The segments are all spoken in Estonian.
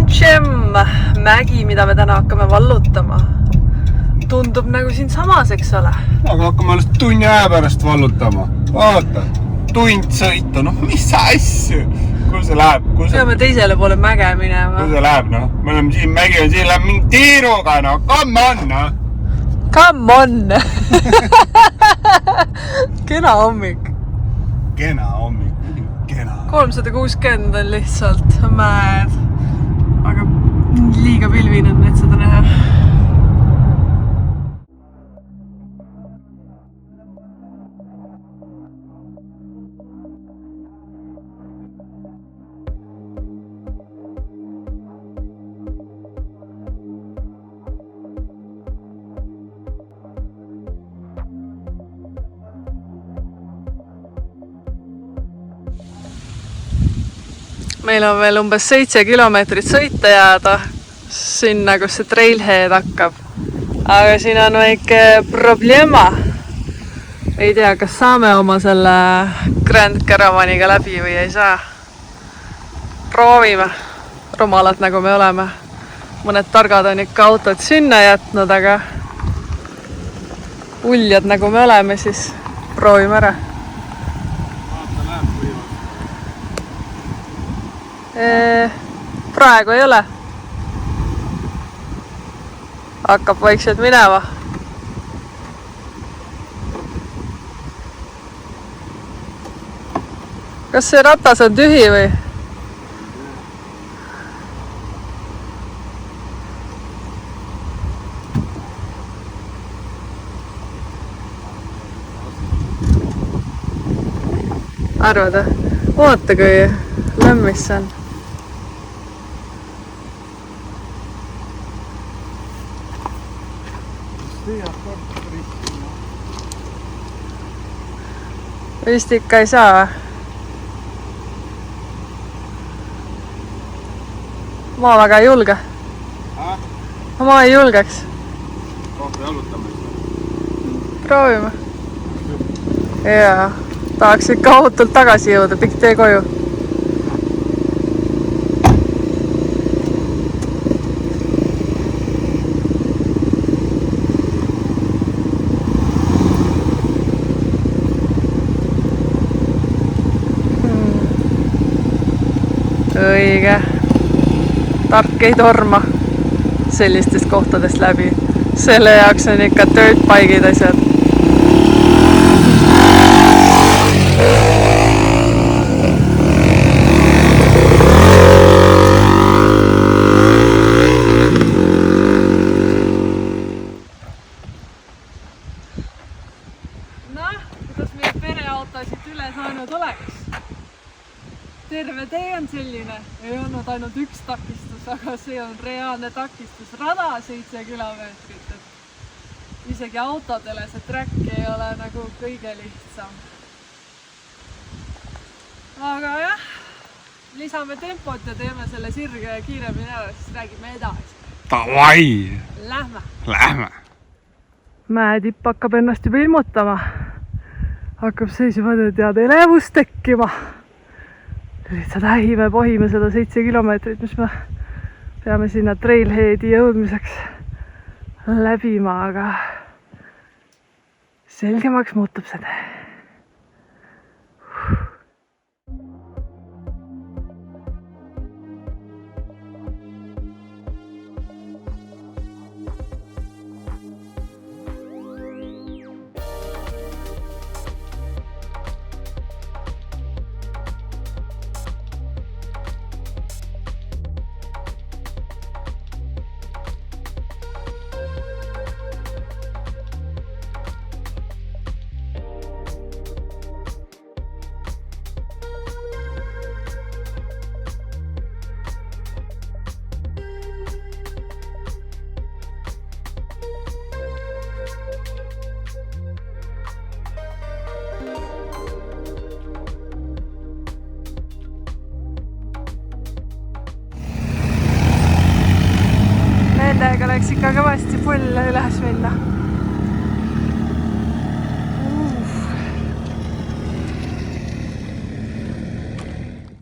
Gem, mägi, mida me täna hakkame vallutama. Tundub nagu siin samas, eks ole. Aga hakkame alles tunni aja pärast vallutama. Vaata, tund sõita, noh mis asju? Kuhu see läheb? Peame teisele poole mäge minema. Kuhu see läheb, noh? Me oleme siin mägi ja siin läheb mingi tiiruga, noh. Come on, noh. Come on! Kena hommik. Kena hommik. Kena. 360 on lihtsalt mäed. Aga liiga pilvinud, et seda näha. Meil on veel umbes 7 kilomeetrit sõita jääda sinna, kus see trailhead hakkab. Aga siin on väike probleema. Ei tea, kas saame oma selle Grand Caravaniga läbi või ei saa. Proovime. Rumalad nagu me oleme. Mõned targad on ikka autod sinna jätnud, aga uljad nagu me oleme, siis proovime ära. Praegu ei ole. Hakkab vaikselt minema. Kas see ratas on tühi või? Arvad, vaata kui lämmis see on. Vist ikka ei saa või? Ma väga ei julge. Ma ei julgeks. Proovime. Jaa, tahaks ikka autolt tagasi jõuda, pikk tee koju. Õige. Tark ei torma sellistest kohtadest läbi. Selle jaoks on ikka dirtbike'id asjad. Noh, kuidas meie pereautosid üle saanud oleks? Terve tee on selline, ei olnud ainult üks takistus, aga see on reaalne takistus. Rada 7 kilomeetrit, et isegi autodele see track ei ole nagu kõige lihtsam. Aga jah, lisame tempot ja teeme selle sirge kiiremini ära, siis räägime edasi. Davai! Lähme! Mäetipp hakkab ennast juba ilmutama. Hakkab seisima tead elevust tekkima. Lihtsalt hähime, pohime seda 7 kilomeetrit, mis me peame sinna trailheadi jõudmiseks läbima, aga selgemaks muutub seda. Nendega läks ikka kõvasti pull üles minna.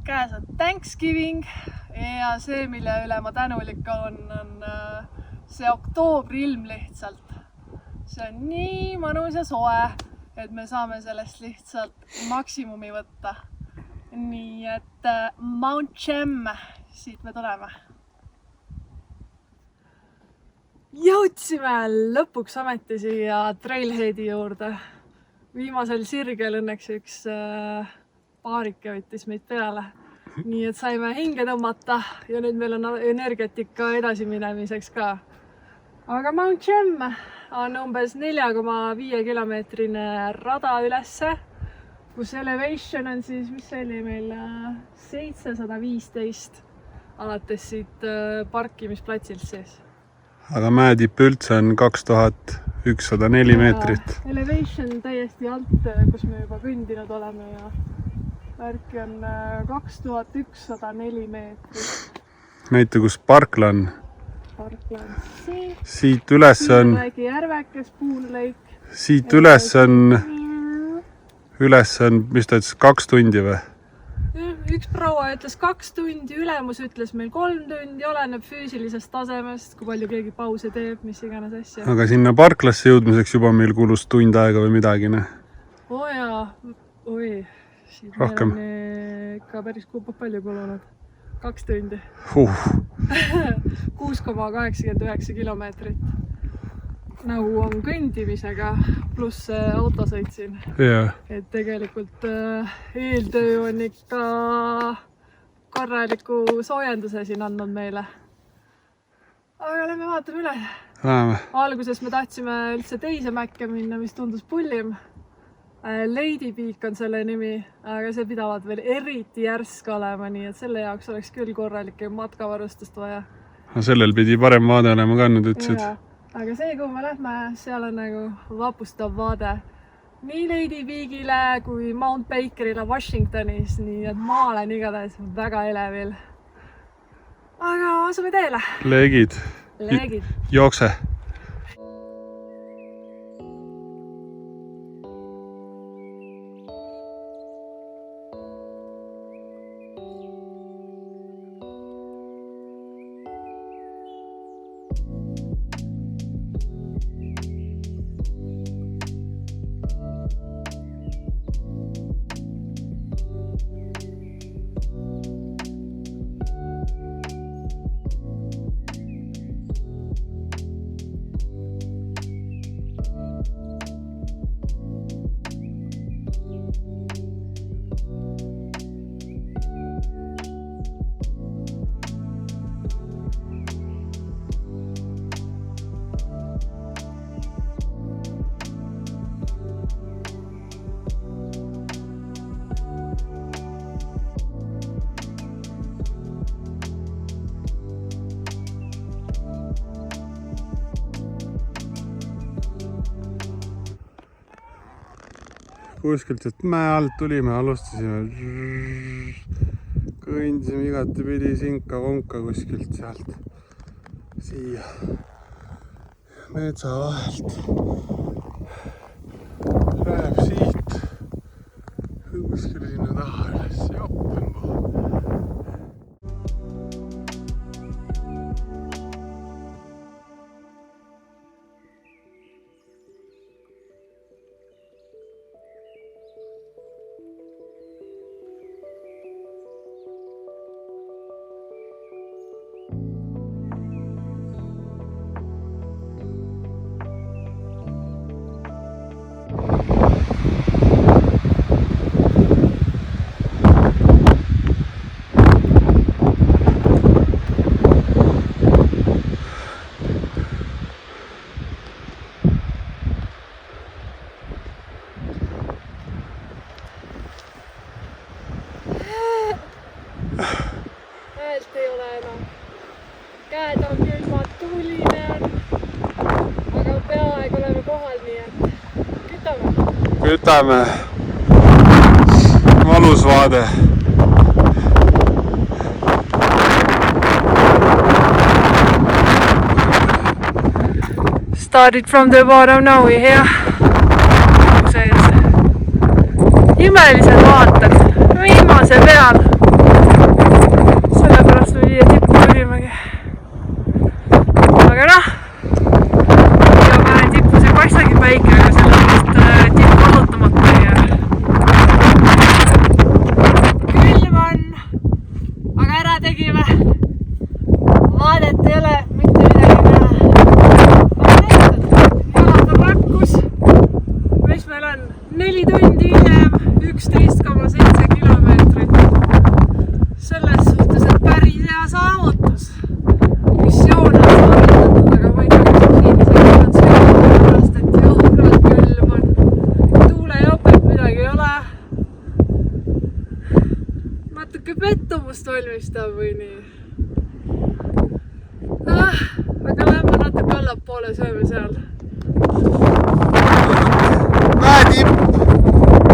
Käes on Thanksgiving ja see, mille üle ma tänulik on see oktoobri ilm lihtsalt. See on nii mõnus ja soe, et me saame sellest lihtsalt maksimumi võtta. Nii et Mount Chem, siit me tuleme. Jõudsime lõpuks ameti siia Trailheadi juurde. Viimasel sirgel õnneks üks paarike võttis meid peale. Nii et saime hinge tõmmata ja nüüd meil on energiat ikka edasi minemiseks ka. Aga Mount Chem on umbes 4,5 kilomeetrine rada ülesse, kus elevation on siis, mis see oli meil, 715 alates siit parkimisplatsilt siis. Aga mäetipp üldse on 2104 meetrit. Elevation täiesti alt, kus me juba kõndinud oleme ja värki on 2104 meetrit. Näite, kus Parkla on. Parkla on siit üles on... Väigi järvekes, puulõik. Siit üles on, mis ta ütles, 2 tundi või? Üks proua ütles 2 tundi, ülemus ütles meil 3 tundi, oleneb füüsilisest tasemest, kui palju keegi pause teeb, mis iganes asja. Aga sinna Parklasse jõudmiseks juba meil kulus tund aega või midagi, ne? Jaa, siit rohkem. Meil on ikka päris palju kulunud. 2 tundi. 6,89 kilomeetrit. Nagu on kõndimisega, pluss autosõit siin. Yeah. Et tegelikult eeltöö on ikka korraliku soojenduse siin andnud meile. Aga lähme vaatame üle. Alguses me tahtsime üldse teise mäkke minna, mis tundus pullim. Lady Peak on selle nimi, aga see pidavad veel eriti järsk olema, nii et selle jaoks oleks küll korralikke matkavarustust vaja. Sellel pidi parem vaade olema ka, nüüd ütlesid. Aga see, kuhu me lähme, seal on nagu vapustav vaade nii Lady Peakile kui Mount Bakerile Washingtonis, nii et ma olen igatahes väga elevil. Aga asume teele. Leegid. Jookse. Kuskilt, et mäe alt tulime, alustasime, kõndisime igati pidi sinka-vonka kuskilt sealt siia metsa vahelt. Läheb siit kuskil sinna taha üles, joppenba. Häält ei ole enam. Käed on külmad, tuuline on, aga peaaegu oleme kohal, nii et kütame. Kütame. Valus vaade. Started from the bottom, now we're here. Imelised vaated viimase peal. Sellepärast me tegime. Vaadet ei ole mitte midagi näha. Jalad on rakkus. Mis meil on? 4 tundi hiljem, 11,7 kilomeetrit. Selles suhtes, et päris hea saavutus. Missioon on saavutatud, aga ma ei tea, kas inimesega on sellepärast, et jõhkralt külm on. Tuulejopet midagi ei ole. Natuke pettumust valmistab või nii. Aga lähme natuke allapoole, sööme seal. Mäetipp!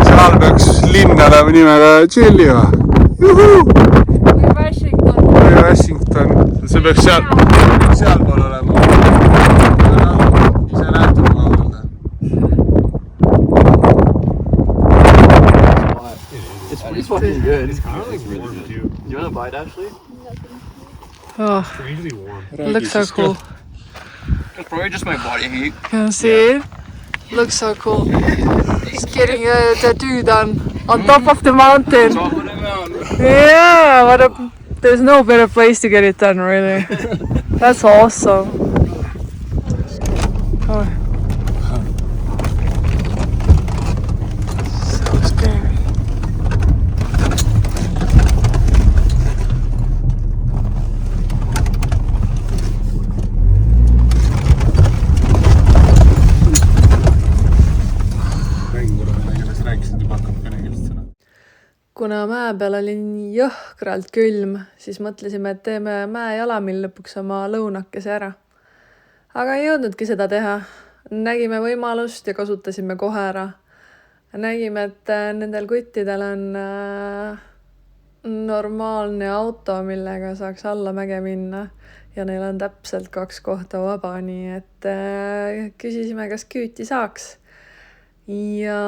Seal peaks linn olema nimega Tšelliva. Juhuu! Või Washington. Või Washington. See peaks sealpool olema. See näitab kaugelt. It's fucking good. It's really good. You want to bite, Ashley? Oh, Strangely warm. looks so cool. It's probably just my body heat. Can you see it? Looks so cool. Just getting a tattoo done on top of the mountain. Yeah, there's no better place to get it done, really. That's awesome. Oh. So scary. Kuna mäe peal oli nii jõhkralt külm, siis mõtlesime, et teeme mäejalamil lõpuks oma lõunakese ära. Aga ei jõudnudki seda teha. Nägime võimalust ja kasutasime kohe ära. Nägime, et nendel kuttidel on normaalne auto, millega saaks alla mäge minna. Ja neil on täpselt 2 kohta vaba, nii et küsisime, kas küüti saaks. Ja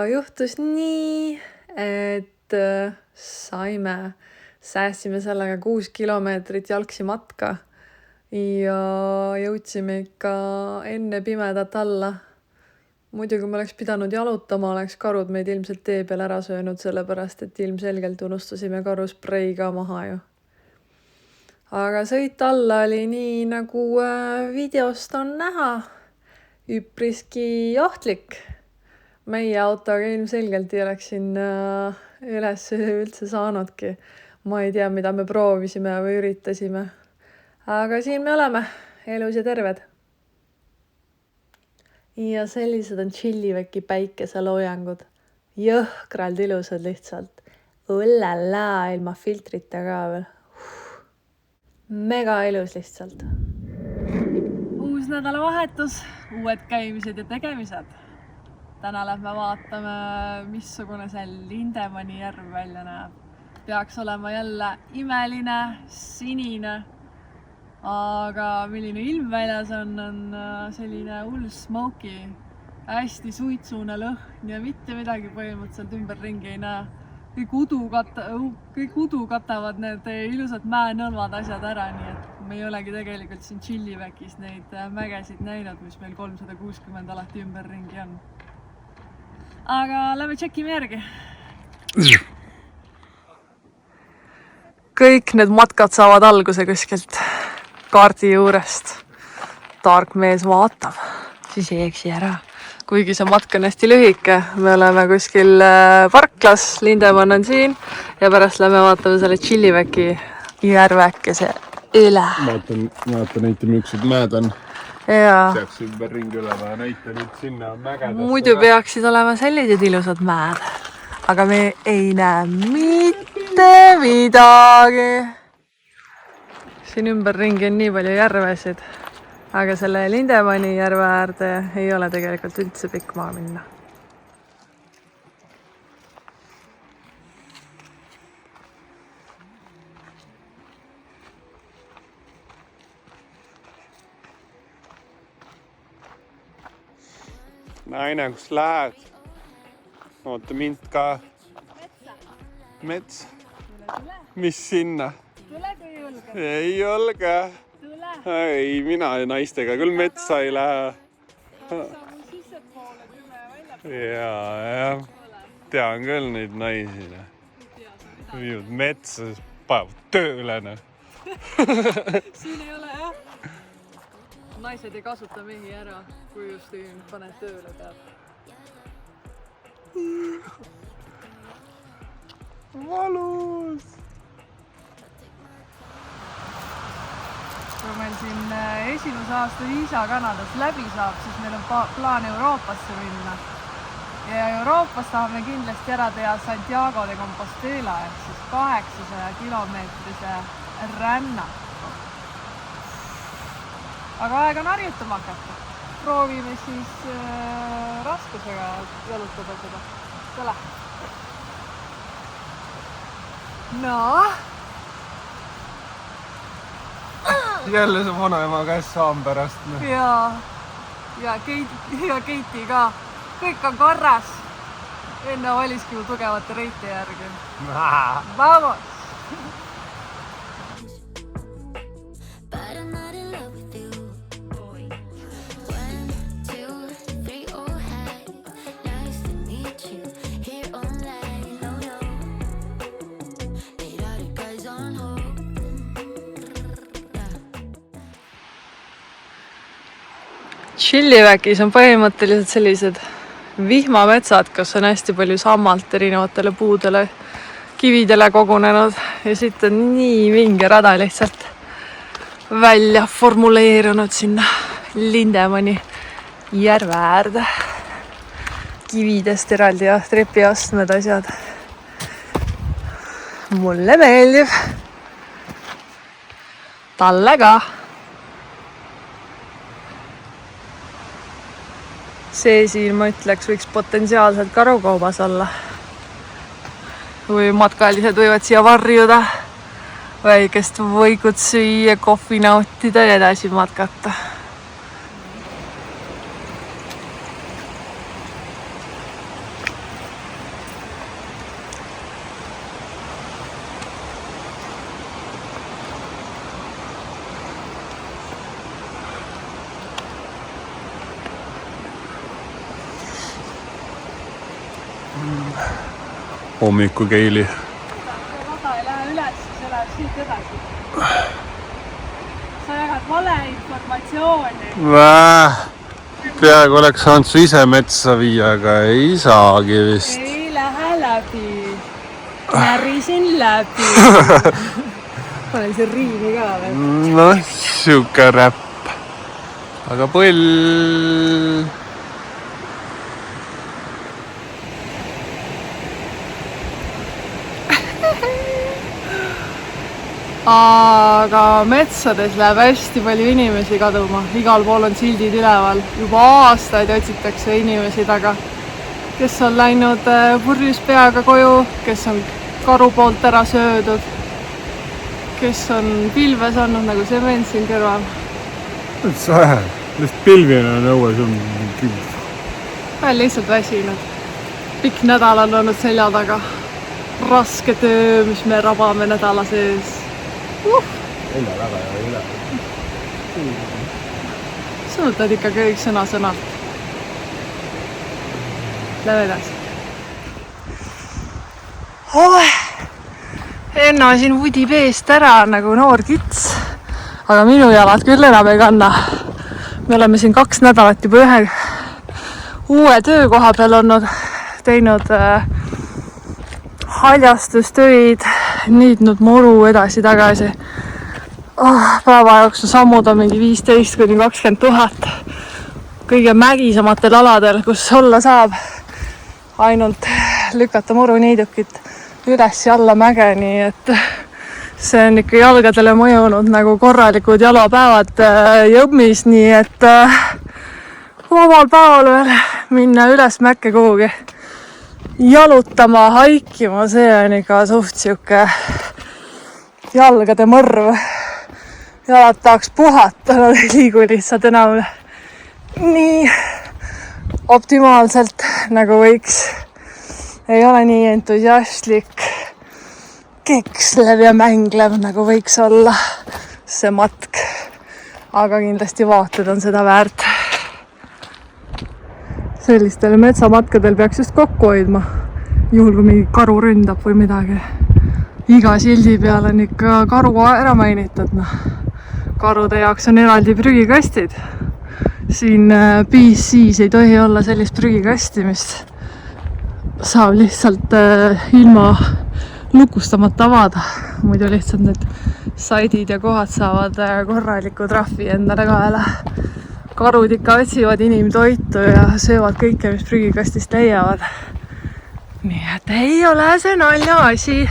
juhtus nii, et säästsime sellega 6 kilomeetrit jalgsi matka ja jõudsime ikka enne pimedat alla. Muidu kui me oleks pidanud jalutama, oleks karud meid ilmselt tee peal ära söönud, sellepärast et ilmselgelt unustasime karusprei ka maha ju. Aga sõit alla oli nii, nagu videost on näha, üpriski ohtlik. Meie autoga ilmselgelt ei oleks siin üles üldse saanudki. Ma ei tea, mida me proovisime või üritasime. Aga siin me oleme, elus ja terved. Ja sellised on Tšilliväki päikeseloojangud. Jõhkralt ilusad lihtsalt. Ullala, ilma filtrita ka veel. Mega ilus lihtsalt. Uus nädalavahetus, uued käimised ja tegemised. Täna lähme vaatame, missugune see Lindemanni järv välja näeb. Peaks olema jälle imeline, sinine. Aga milline ilm väljas on selline hull smoky, hästi suitsune lõhn ja mitte midagi põhimõtteliselt ümberringi ei näe. Kõik udu katavad need ilusad mäenõlvad asjad ära, nii et me ei olegi tegelikult siin Tšilliväkis neid mägesid näinud, mis meil 360 alati ümberringi on. Aga lähme tšekkime järgi. Kõik need matkad saavad alguse kuskilt kaardi juurest. Tark mees vaatab, siis ei eksi ära. Kuigi see matk on hästi lühike, me oleme kuskil parklas, Lindemann on siin ja pärast lähme vaatame selle Tšilliväki järvekese üle. Vaata näite, millised mäed on. Ja. Peaks ümber ringi olema ja näita nüüd sinna mägedesse. Muidu peaksid olema sellised ilusad mäed, aga me ei näe mitte midagi. Siin ümberringi on nii palju järvesid, aga selle Lindemanni järve äärde ei ole tegelikult üldse pikk maa minna. Naine, kus lähed? Oota mind ka. Mets. Mis sinna? Tule kui julge. Ei julge. Tule. Ei, mina naistega küll metsa ei lähe. Samu sissepoole tule välja. Jaa. Tean küll neid naisi. Viivad metsa päev tööle. Siin ei ole jah. Naised ei kasuta mehi ära, kui just paned tööle peab. Valus! Kui meil siin esimese aasta viisa Kanadas läbi saab, siis meil on plaan Euroopasse minna. Ja Euroopas tahame kindlasti ära teha Santiago de Compostela ehk siis 800 kilomeetrise rännaku. Aga aeg on harjutama hakata. Proovime siis raskusega jalutada seda. Tule! No! Jälle see vanaema käest saan pärast. Ja Keiti ka. Kõik on korras. Enne valiski mu tugevate reite järgi. Vamos! Chilliväkis on põhimõtteliselt sellised vihmametsad, kus on hästi palju sammalt erinevatele puudele, kividele kogunenud ja siit on nii vinge rada lihtsalt välja formuleerunud sinna Lindemanni järve äärde. Kividest eraldi ja trepiastmed asjad. Mulle meeldib. Talle ka. See siin, ma ütleks, võiks potentsiaalselt karukaubas olla. Või matkalised võivad siia varjuda, väikest võikut süüa, kohvi nautida ja edasi matkata. Hommikukeili. Rada ei lähe üles, siis läheb siit edasi. Sa jagad valeinformatsiooni. Peaaegu oleks saanud su ise metsa viia, aga ei saagi vist. Ei lähe läbi. Närisin läbi. Panen see riimi ka veel. No, siuke räpp. Aga põll... Aga metsades läheb hästi palju inimesi kaduma. Igal pool on sildid üleval. Juba aastaid otsitakse inimesi taga, kes on läinud purjus peaga koju, kes on karu poolt ära söödud, kes on pilves olnud nagu sement siin kõrval. Üldse vähe. Lihtsalt pilvina on õues on pilv. Veel lihtsalt väsinud. Pikk nädal on olnud selja taga. Raske töö, mis me rabame nädala sees. Eile väga ja eile. Sõnutad ikka kõik sõna-sõnalt. Lähe edasi. Enna siin vudi peest ära nagu noor kits, aga minu jalad küll enam ei kanna. Me oleme siin 2 nädalat juba ühe uue töökoha peal olnud, teinud haljastustöid, niitnud muru edasi-tagasi. Päeva jooksul sammud on mingi 15–20 000. Kõige mägisematel aladel, kus olla saab, ainult lükata muruniidukit üles ja alla mäge, nii et see on ikka jalgadele mõjunud nagu korralikud jalapäevad Jõmmis, nii et vabal päeval veel minna üles mäkke kuhugi jalutama, haikima, see on ikka suht siuke jalgade mõrv. Jalad tahaks puhata, nad ei liigu lihtsalt enam nii optimaalselt nagu võiks. Ei ole nii entusiastlik, kekslev ja mänglev nagu võiks olla see matk. Aga kindlasti vaated on seda väärt. Sellistel metsamatkadel peaks just kokku hoidma, juhul kui mingi karu ründab või midagi. iga sildi peal on ikka karu ära mainitud, noh. Karude jaoks on eraldi prügikastid. Siin BC-s ei tohi olla sellist prügikasti, mis saab lihtsalt ilma lukustamata avada. Muidu lihtsalt need saidid ja kohad saavad korraliku trahvi endale kaela. Karud ikka otsivad inimtoitu ja söövad kõike, mis prügikastist leiavad. Nii et ei ole see nalja asi.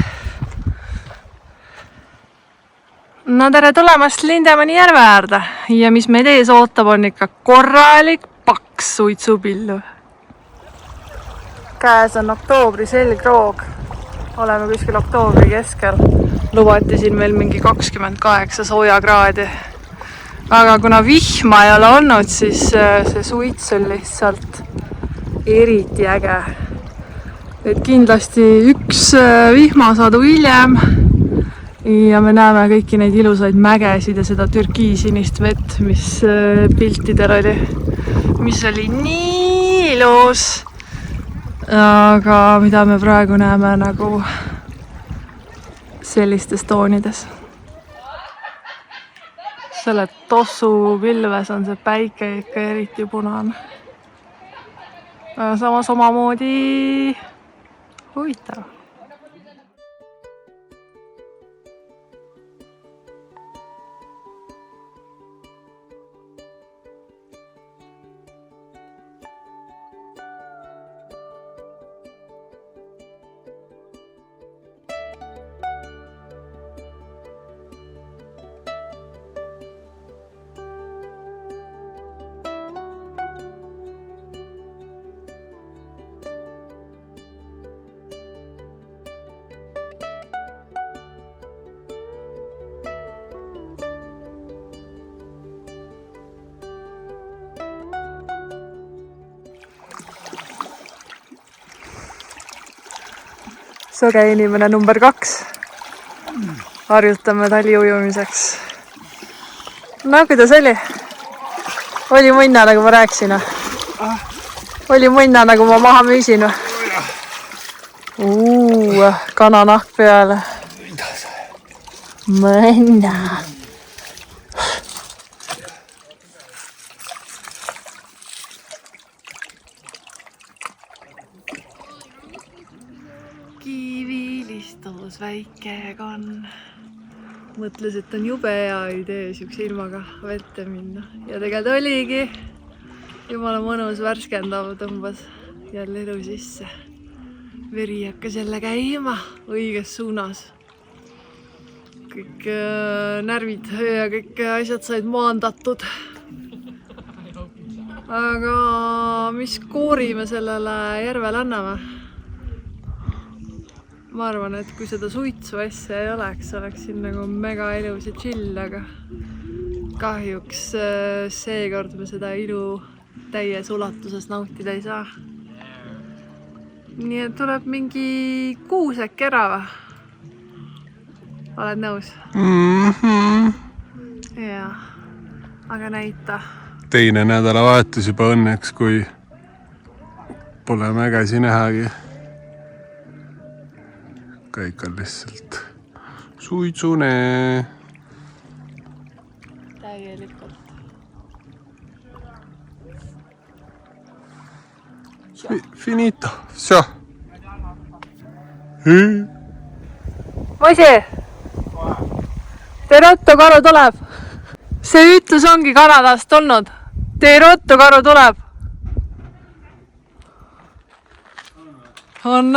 No tere tulemast Lindemanni järve äärde ja mis meid ees ootab, on ikka korralik paks suitsupillu. Käes on oktoobri selgroog. Oleme kuskil oktoobri keskel. Lubati siin veel mingi 28 soojakraadi. Aga kuna vihma ei ole olnud, siis see suits on lihtsalt eriti äge. Et kindlasti üks vihmasadu hiljem ja me näeme kõiki neid ilusaid mägesid ja seda türkiisinist vett, mis piltidel oli, mis oli nii ilus. Aga mida me praegu näeme nagu sellistes toonides. Selle tossu pilves on see päike ikka eriti punane. Samas omamoodi huvitav. Soge inimene number 2. Harjutame taliujumiseks. No, kuidas oli? Oli munna, nagu ma rääkisin. Oli munna, nagu ma maha müüsin. Kananahk peale. Munna. Kivilistus väike kann. Mõtles, et on jube hea idee siukse ilmaga vette minna. Ja tegelikult oligi. Jumala mõnus värskendav tõmbas jälle elu sisse. Veri hakkas jälle käima õiges suunas. Kõik närvid ja kõik asjad said maandatud. Aga mis koori me sellele järvele anname? Ma arvan, et kui seda suitsu asja ei oleks siin nagu mega ilus ja chill, aga kahjuks seekord me seda ilu täies ulatuses nautida ei saa. Nii et tuleb mingi kuusek ära või? Oled nõus? Jaa, aga näita. Teine nädalavahetus juba õnneks, kui pole mägesi nähagi. Kõik on lihtsalt suitsune. Täielikult. Finito. Все. Moisi! Tee ruttu, karu tuleb! See ütlus ongi Kanadast tulnud. Tee ruttu, karu tuleb! On.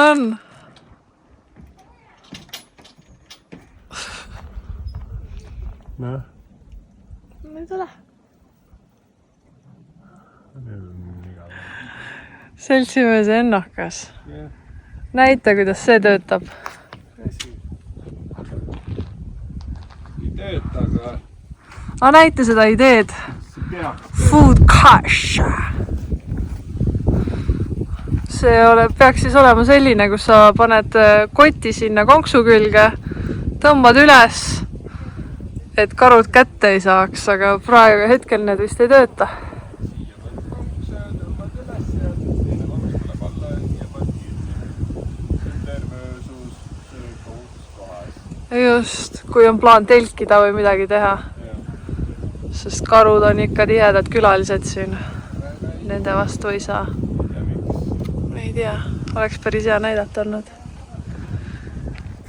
No. Ei tule. Seltsimees ennakas. Näita, kuidas see töötab. Ei tööta, aga... Näita seda ideed. Food cash. See peaks siis olema selline, kus sa paned koti sinna konksu külge, tõmbad üles, et karud kätte ei saaks, aga praegu hetkel need vist ei tööta. just, kui on plaan telkida või midagi teha. Sest karud on ikka tihedad külalised siin. Nende vastu ei saa. Ei tea, oleks päris hea näidata olnud.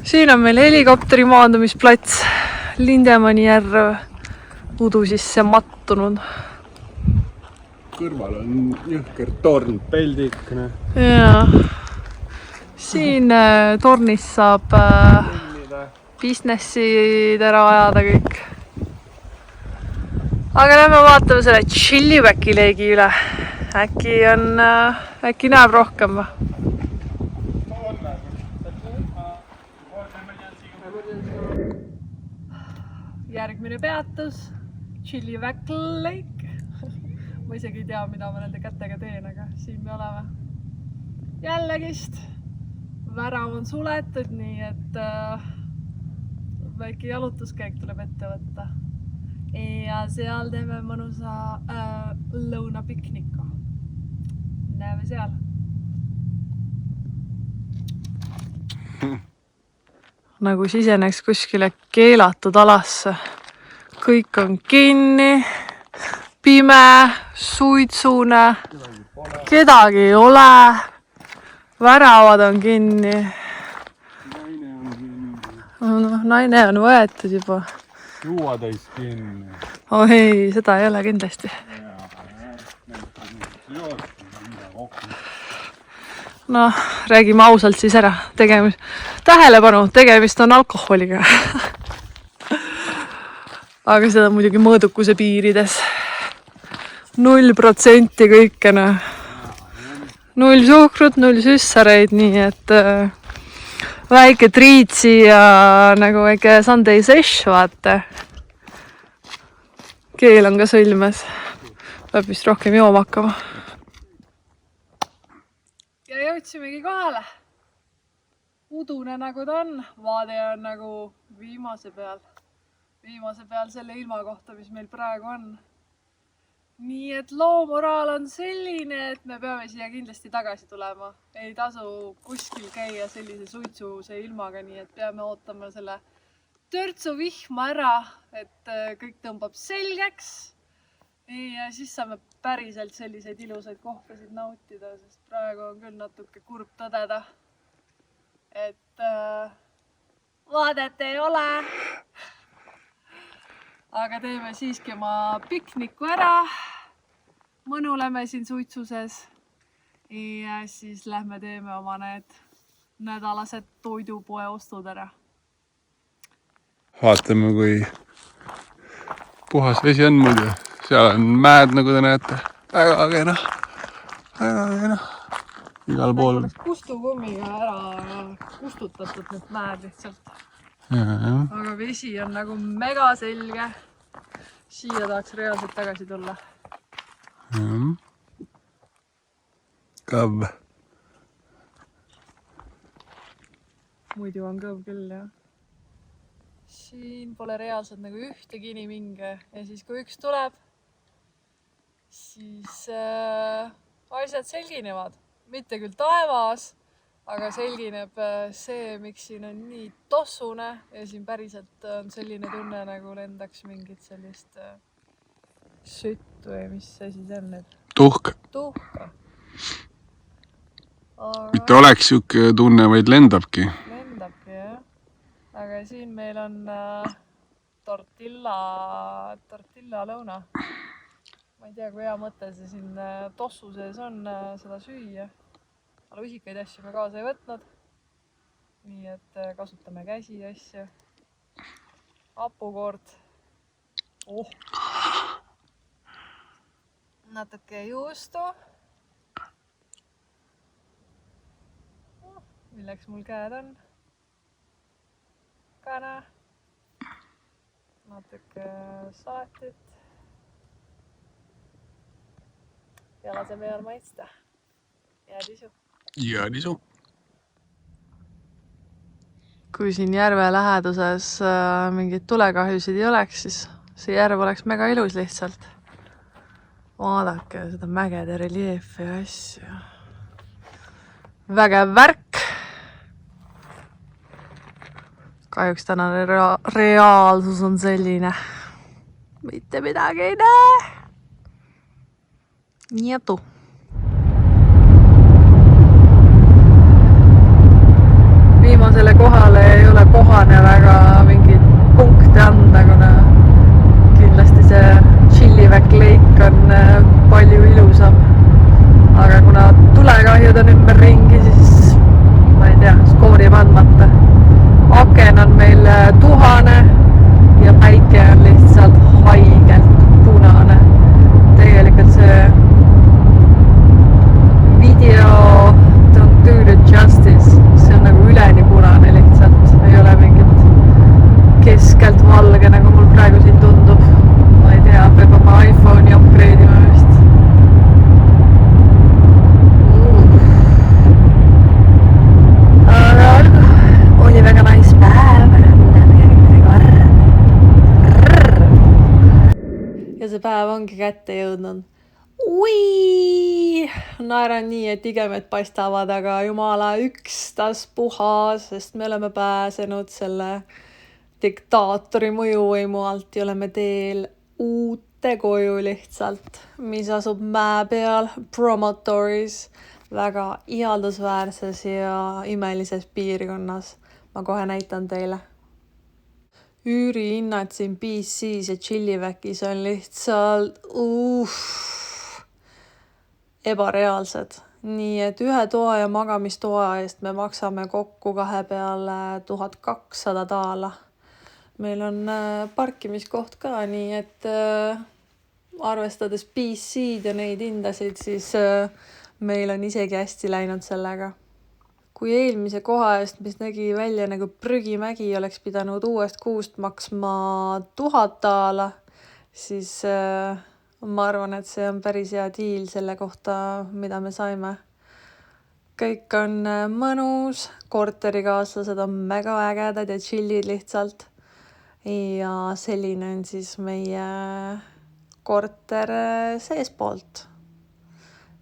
Siin on meil helikopteri maandumisplats. Lindemanni järv udu sisse mattunud. Kõrval on jõhker torn, peldik. Jaa. Siin tornis saab businessid ära ajada kõik. Aga lähme vaatame selle Chilliwacki leegi üle. Äkki näeb rohkem või? Järgmine peatus, Chilliwack Lake. Ma isegi ei tea, mida ma nende kätega teen, aga siin me oleme. Jällegist, värav on suletud, nii et väike jalutuskäik tuleb ette võtta. Ja seal teeme mõnusa lõunapikniku. Näeme seal. Nagu siseneks kuskile keelatud alasse. Kõik on kinni, pime, suitsune, kedagi ei ole, väravad on kinni. Naine on võetud juba. Juuatäis kinni. Oh ei, seda ei ole kindlasti. Noh, räägime ausalt siis ära. Tähelepanu, tegemist on alkoholiga. Aga seda muidugi mõõdukuse piirides. 0% kõikene. 0 suhkrut, 0 süssareid, nii et väike triitsi ja nagu väike Sunday sesh, vaata. Keel on ka sõlmes. Peab vist rohkem jooma hakkama. Ja jõudsimegi kohale. Udune nagu ta on. Vaade on nagu viimase peal selle ilma kohta, mis meil praegu on. Nii et loo moraal on selline, et me peame siia kindlasti tagasi tulema. Ei tasu kuskil käia sellise suitsuse ilmaga, nii et peame ootama selle törtsu vihma ära, et kõik tõmbab selgeks. Ja siis saame päriselt selliseid ilusaid kohtasid nautida, sest praegu on küll natuke kurb tõdeda, et vaadet ei ole. Aga teeme siiski oma pikniku ära. Mõnuleme siin suitsuses. Ja siis lähme teeme oma need nädalased toidupoe ostud ära. Vaatame, kui puhas vesi on muidu. Seal on mäed, nagu te näete. Väga kena. Igal pool. Oleks kustukummiga ära kustutatud need mäed lihtsalt. Aga vesi on nagu mega selge. Siia tahaks reaalselt tagasi tulla. Kõv. Muidu on kõv küll, jah. Siin pole reaalselt nagu ühtegi iniminge. Ja siis kui üks tuleb, siis asjad selginevad. Mitte küll taevas, aga selgineb see, miks siin on nii tossune ja siin päriselt on selline tunne, nagu lendaks mingit sellist sütt või mis see siis on nüüd? Tuhk. Tuhka. Mitte oleks siuke tunne, vaid lendabki. Lendabki, jah. Aga siin meil on tortilla lõuna. Ma ei tea, kui hea mõte see siin tossu sees on seda süüa. Lusikaid asju me kaasa ei võtnud. Nii et kasutame käsi asju. Hapukoort. Natuke juustu. Milleks mul käed on? Kana. Natuke saatit. Ja laseme heal maitsta. Head isu. Ja nisu. Kui siin järve läheduses mingid tulekahjusid ei oleks, siis see järv oleks mega ilus lihtsalt. Vaadake seda mägede reljeefi ja asju. Vägev värk. kahjuks tänane reaalsus on selline. Mitte midagi ei näe. Nietu. Viimasele kohale ei ole kohane väga mingit punkte anda, kuna kindlasti see Chilliwack Lake on palju ilusam. Aga kuna tulekahjud on ümber ringi, siis ma ei tea, skoori andmata. Aken on meil 1000 ja päike on lihtsalt haigelt punane. Tegelikult see video don't do the justice. See on nagu üleni punane lihtsalt. Ei ole mingit keskelt valge, nagu mul praegu siin tundub. Ma ei tea, peab oma iPhone'i upgrade'ima vist. Aga oli väga nice päev. Ja see päev ongi kätte jõudnud. Ui! Naeran nii, et igemed paistavad, aga jumala ükstaspuha, sest me oleme pääsenud selle diktaatori mõjuvõimu alt ja oleme teel uute koju lihtsalt, mis asub mäe peal Promontoris, väga ihaldusväärses ja imelises piirkonnas. Ma kohe näitan teile. Üürihinnad siin BC's ja Chilliwackis on lihtsalt ebareaalsed. Nii et ühe toa ja magamistoa eest me maksame kokku 2 peale $1200. Meil on parkimiskoht ka, nii et arvestades BC'd ja neid hindasid, siis meil on isegi hästi läinud sellega. Kui eelmise koha eest, mis nägi välja nagu prügimägi, oleks pidanud uuest kuust maksma $1000, siis ma arvan, et see on päris hea diil selle kohta, mida me saime. Kõik on mõnus, korterikaaslased on mega ägedad ja chillid lihtsalt. Ja selline on siis meie korter seespoolt.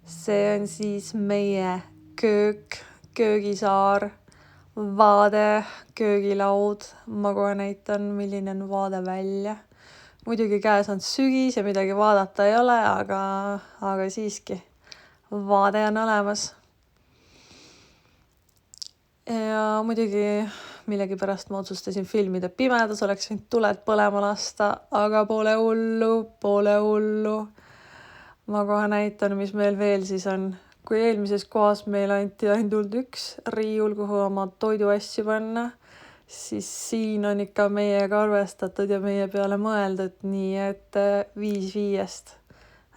See on siis meie köök. Köögisaar, vaade, köögilaud. Ma kohe näitan, milline on vaade välja. Muidugi käes on sügis ja midagi vaadata ei ole, aga siiski vaade on olemas. Ja muidugi millegipärast ma otsustasin filmida pimedas, oleks võinud tuled põlema lasta, aga pole hullu. Ma kohe näitan, mis meil veel siis on. Kui eelmises kohas meil anti ainult üks riiul, kuhu oma toiduasju panna, siis siin on ikka meiega arvestatud ja meie peale mõeldud, nii et 5/5.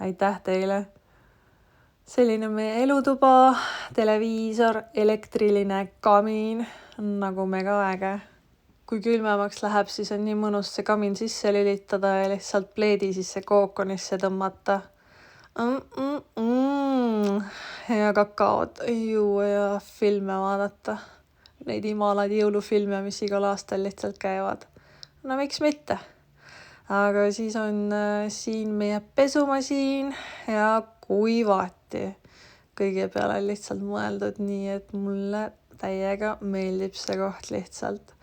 Aitäh teile! Selline meie elutuba, televiisor, elektriline kamiin, nagu mega äge. Kui külmemaks läheb, siis on nii mõnus see kamiin sisse lülitada ja lihtsalt pleedi sisse kookonisse tõmmata. Ja kakaod juua ja filme vaadata. Neid imalaid jõulufilme, mis igal aastal lihtsalt käivad. No miks mitte? Aga siis on siin meie pesumasiin ja kuivati. Kõige peale lihtsalt mõeldud nii, et mulle täiega meeldib see koht lihtsalt.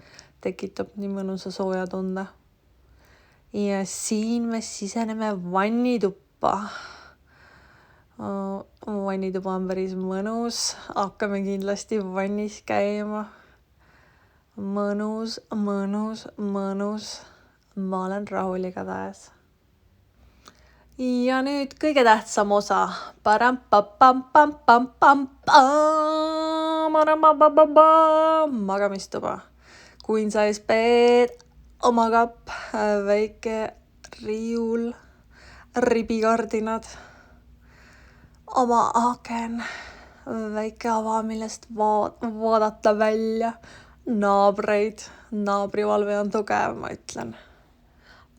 Tekitab nii mõnusa sooja tunde. Ja siin me siseneme vannituppa. Vannituba on päris mõnus, hakkame kindlasti vannis käima. Mõnus. Ma olen rahul igatahes. Ja nüüd kõige tähtsam osa. Magamistuba. Queen size bed, magab väike riiul, ribikardinad. Oma aken, väike ava, millest vaadata välja. Naabreid, naabrivalve on tugev, ma ütlen.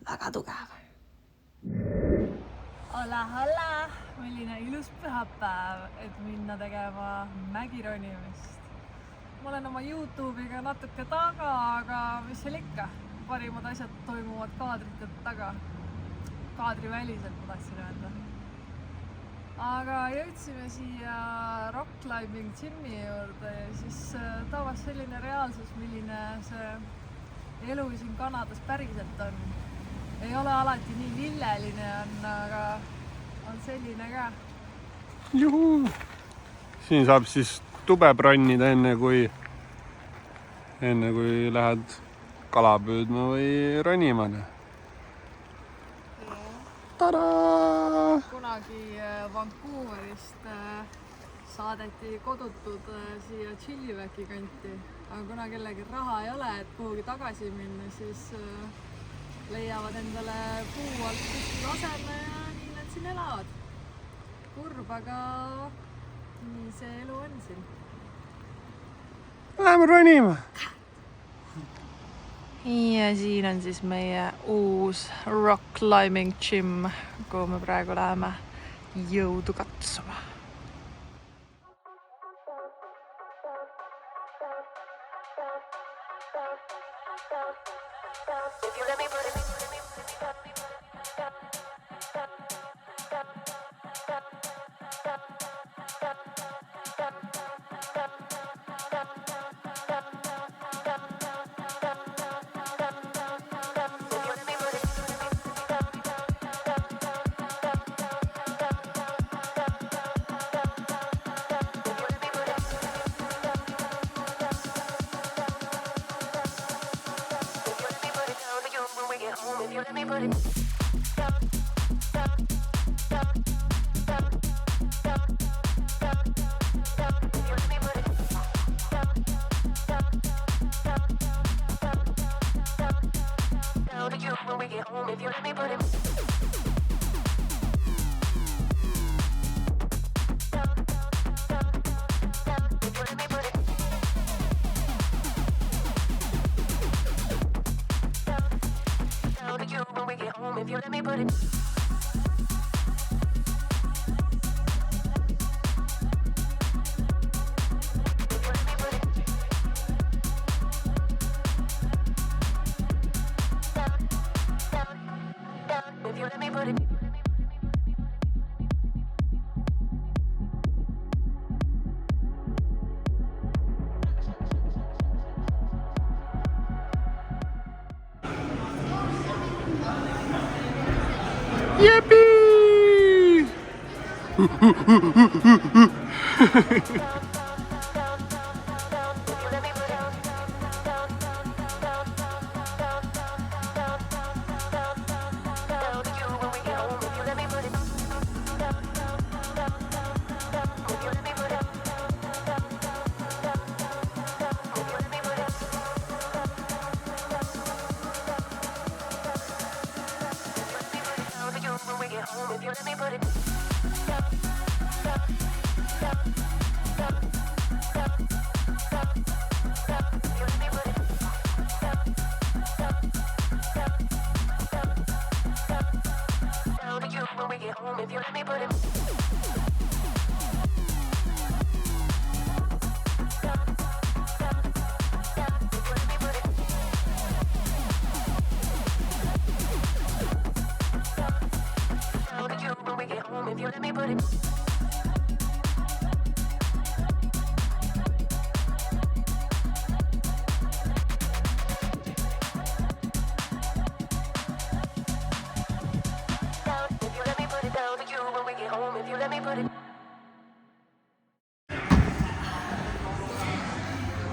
Väga tugev. Hola, milline ilus pühapäev, et minna tegema mägironimist. Ma olen oma YouTube'iga natuke taga, aga mis seal ikka? Parimad asjad toimuvad kaadrite taga. Kaadriväliselt ma tahtsin öelda. Aga jõudsime siia rock climbing gym'i juurde ja siis taavas selline reaalsus, milline see elu siin Kanadas päriselt on. Ei ole alati nii lilleline on, aga on selline ka. Juhu! Siin saab siis tube brannida enne kui lähed kala püüdma või ronima. Tadaa! Kunagi Vancouverist saadeti kodutud siia Chilliwacki kanti, aga kuna kellegi raha ei ole, et kuhugi tagasi minna, siis leiavad endale puu alt kuskil aseme ja nii nad siin elavad. Kurb, aga nii see elu on siin. Läheme ronima! Ja siin on siis meie uus rock climbing gym, kuhu me praegu läheme jõudu katsuma. Yippee!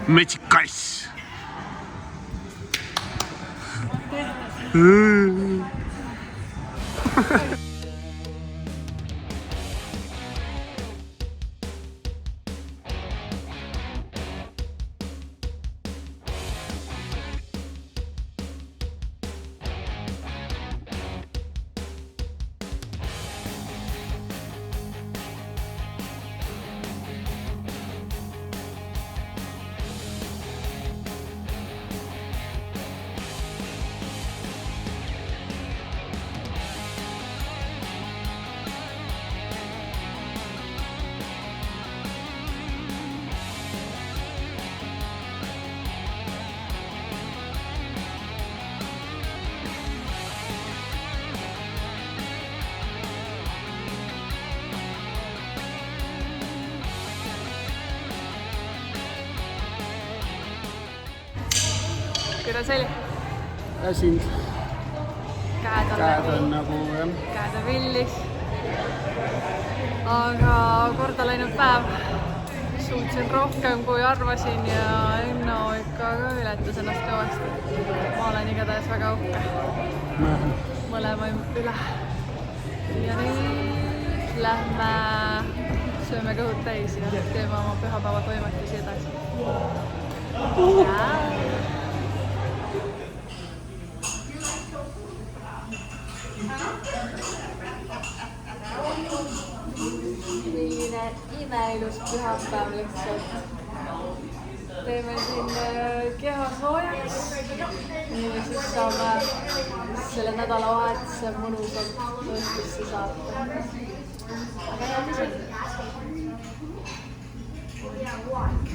Metsik kass! Kuidas oli? väsinud. Käed on nagu jah. Käed on villis. Aga korda läinud päev. Suutsin rohkem kui arvasin ja Enno ikka ka ületas ennast kõvasti. Ma olen igatahes väga uhke. Mõlema üle. Ja nüüd lähme sööme kõhud täis ja teeme oma pühapäeva toimetusi edasi. Milline imeilus pühapäev lihtsalt. Teeme siin keha soojaks ja siis saame selle nädalavahetuse mõnusalt õhtusse saata.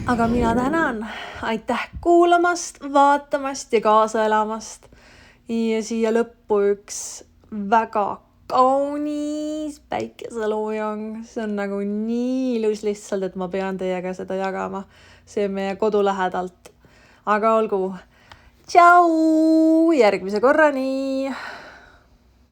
Aga mina tänan. Aitäh kuulamast, vaatamast ja kaasa elamast. Ja siia lõppu üks väga kaunis päikeseloojang. See on nagu nii ilus lihtsalt, et ma pean teiega seda jagama. See on meie kodu lähedalt. Aga olgu. Tšau! Järgmise korrani!